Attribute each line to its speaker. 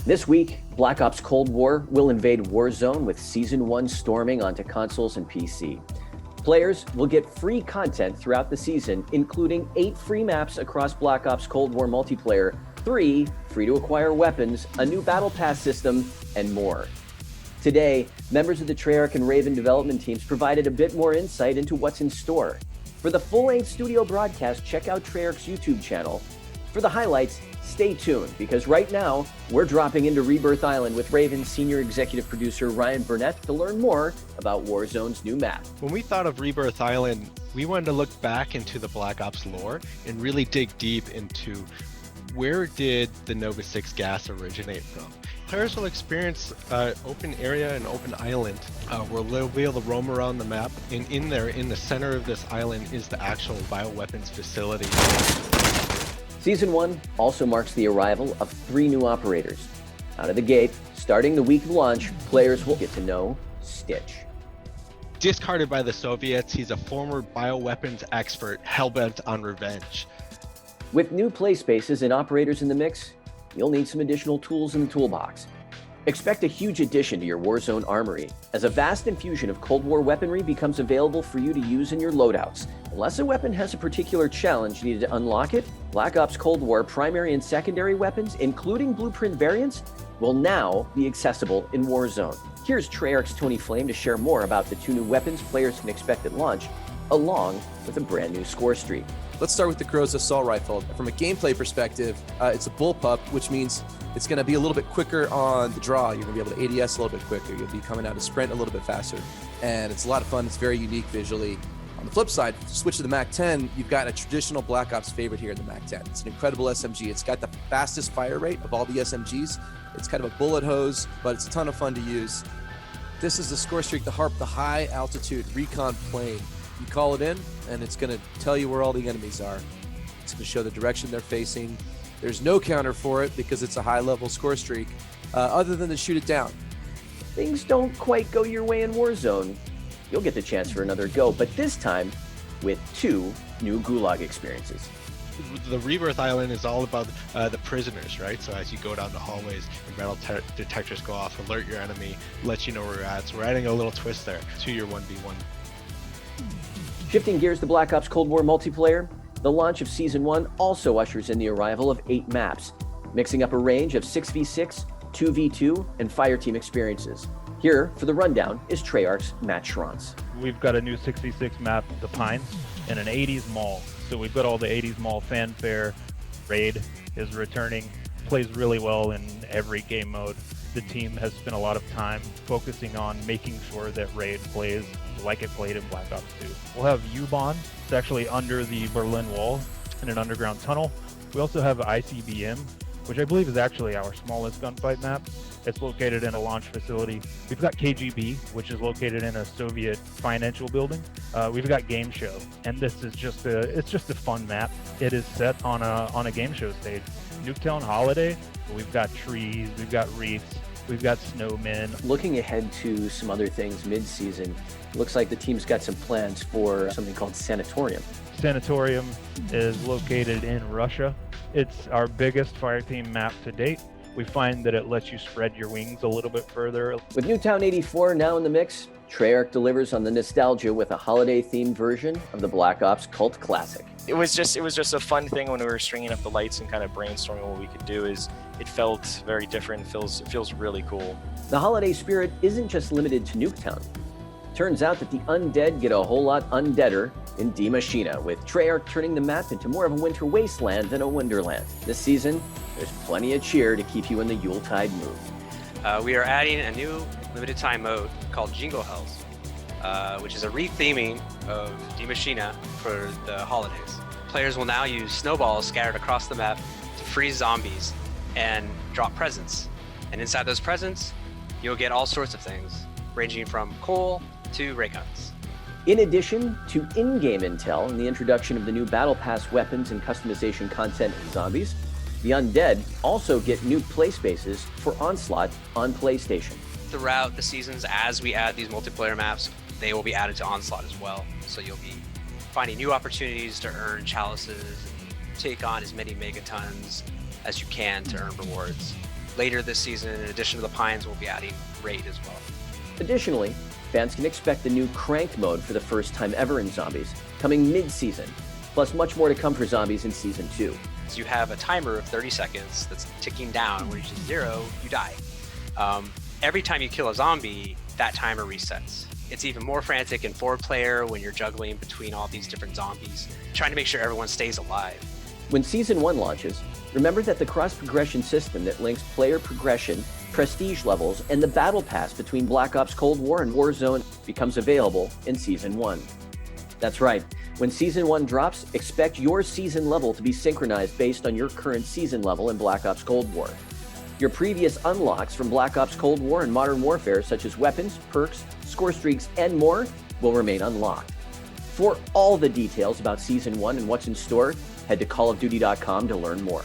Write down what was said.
Speaker 1: This week, Black Ops Cold War will invade Warzone with Season 1 storming onto consoles and PC. Players will get free content throughout the season, including 8 free maps across Black Ops Cold War multiplayer, 3 free-to-acquire weapons, a new battle pass system, and more. Today, members of the Treyarch and Raven development teams provided a bit more insight into what's in store. For the full-length studio broadcast, check out Treyarch's YouTube channel. For the highlights, stay tuned, because right now, we're dropping into Rebirth Island with Raven's senior executive producer Ryan Burnett to learn more about Warzone's new map.
Speaker 2: When we thought of Rebirth Island, we wanted to look back into the Black Ops lore and really dig deep into where did the Nova 6 gas originate from. Players will experience open area and open island where they'll be able to roam around the map, and in there, in the center of this island, is the actual bioweapons facility.
Speaker 1: Season 1 also marks the arrival of 3 new operators. Out of the gate, starting the week of launch, players will get to know Stitch.
Speaker 2: Discarded by the Soviets, he's a former bioweapons expert hellbent on revenge.
Speaker 1: With new play spaces and operators in the mix, you'll need some additional tools in the toolbox. Expect a huge addition to your Warzone armory, as a vast infusion of Cold War weaponry becomes available for you to use in your loadouts. Unless a weapon has a particular challenge needed to unlock it, Black Ops Cold War primary and secondary weapons, including blueprint variants, will now be accessible in Warzone. Here's Treyarch's Tony Flame to share more about the 2 new weapons players can expect at launch, along with a brand new score streak.
Speaker 3: Let's start with the Groza Assault Rifle. From a gameplay perspective, it's a bullpup, which means it's going to be a little bit quicker on the draw. You're going to be able to ADS a little bit quicker. You'll be coming out to sprint a little bit faster. And it's a lot of fun. It's very unique visually. On the flip side, switch to the MAC-10, you've got a traditional Black Ops favorite here in the MAC-10. It's an incredible SMG. It's got the fastest fire rate of all the SMGs. It's kind of a bullet hose, but it's a ton of fun to use. This is the score streak, the HARP, the high altitude recon plane. You call it in, and it's going to tell you where all the enemies are. It's going to show the direction they're facing. There's no counter for it because it's a high-level score streak, other than to shoot it down.
Speaker 1: Things don't quite go your way in Warzone. You'll get the chance for another go, but this time with 2 new Gulag experiences.
Speaker 2: The Rebirth Island is all about the prisoners, right? So as you go down the hallways, your metal detectors go off, alert your enemy, let you know where you're at. So we're adding a little twist there to your 1v1.
Speaker 1: Shifting gears to Black Ops Cold War multiplayer, the launch of Season 1 also ushers in the arrival of 8 maps, mixing up a range of 6v6, 2v2, and fireteam experiences. Here, for the rundown, is Treyarch's Matt Schrantz.
Speaker 4: We've got a new 6v6 map, The Pines, and an 80s mall. So we've got all the 80s mall fanfare. Raid is returning, plays really well in every game mode. The team has spent a lot of time focusing on making sure that Raid plays like it played in Black Ops 2. We'll have U-Bahn. It's actually under the Berlin Wall in an underground tunnel. We also have ICBM, which I believe is actually our smallest gunfight map. It's located in a launch facility. We've got KGB, which is located in a Soviet financial building. We've got Game Show, and this is just a fun map. It is set on a game show stage. Nuketown Holiday, we've got trees, we've got wreaths, we've got snowmen.
Speaker 1: Looking ahead to some other things mid-season, looks like the team's got some plans for something called Sanatorium.
Speaker 4: Sanatorium is located in Russia. It's our biggest fireteam map to date. We find that it lets you spread your wings a little bit further.
Speaker 1: With Newtown 84 now in the mix, Treyarch delivers on the nostalgia with a holiday-themed version of the Black Ops cult classic.
Speaker 5: It was just a fun thing when we were stringing up the lights and kind of brainstorming what we could do. It felt very different. It feels really cool.
Speaker 1: The holiday spirit isn't just limited to Nuketown. Turns out that the undead get a whole lot undeader in Die Maschine, with Treyarch turning the map into more of a winter wasteland than a wonderland. This season, there's plenty of cheer to keep you in the Yuletide mood.
Speaker 6: We are adding a new limited time mode called Jingle Hells, which is a retheming of Die Maschine for the holidays. Players will now use snowballs scattered across the map to freeze zombies and drop presents. And inside those presents, you'll get all sorts of things, ranging from coal to ray guns.
Speaker 1: In addition to in-game intel and the introduction of the new Battle Pass weapons and customization content and zombies, the undead also get new play spaces for Onslaught on PlayStation.
Speaker 6: Throughout the seasons, as we add these multiplayer maps, they will be added to Onslaught as well. So you'll be finding new opportunities to earn chalices and take on as many megatons as you can to earn rewards. later this season, in addition to the Pines, we'll be adding Raid as well.
Speaker 1: Additionally, fans can expect the new Cranked mode for the first time ever in Zombies, coming mid-season, plus much more to come for Zombies in Season 2.
Speaker 6: So you have a timer of 30 seconds that's ticking down. When it reaches 0, you die. Every time you kill a zombie, that timer resets. It's even more frantic in 4-player when you're juggling between all these different zombies, trying to make sure everyone stays alive.
Speaker 1: When Season 1 launches, remember that the cross-progression system that links player progression, prestige levels, and the battle pass between Black Ops Cold War and Warzone becomes available in Season 1. That's right, when Season 1 drops, expect your season level to be synchronized based on your current season level in Black Ops Cold War. Your previous unlocks from Black Ops Cold War and Modern Warfare, such as weapons, perks, score streaks, and more, will remain unlocked. For all the details about Season 1 and what's in store, head to callofduty.com to learn more.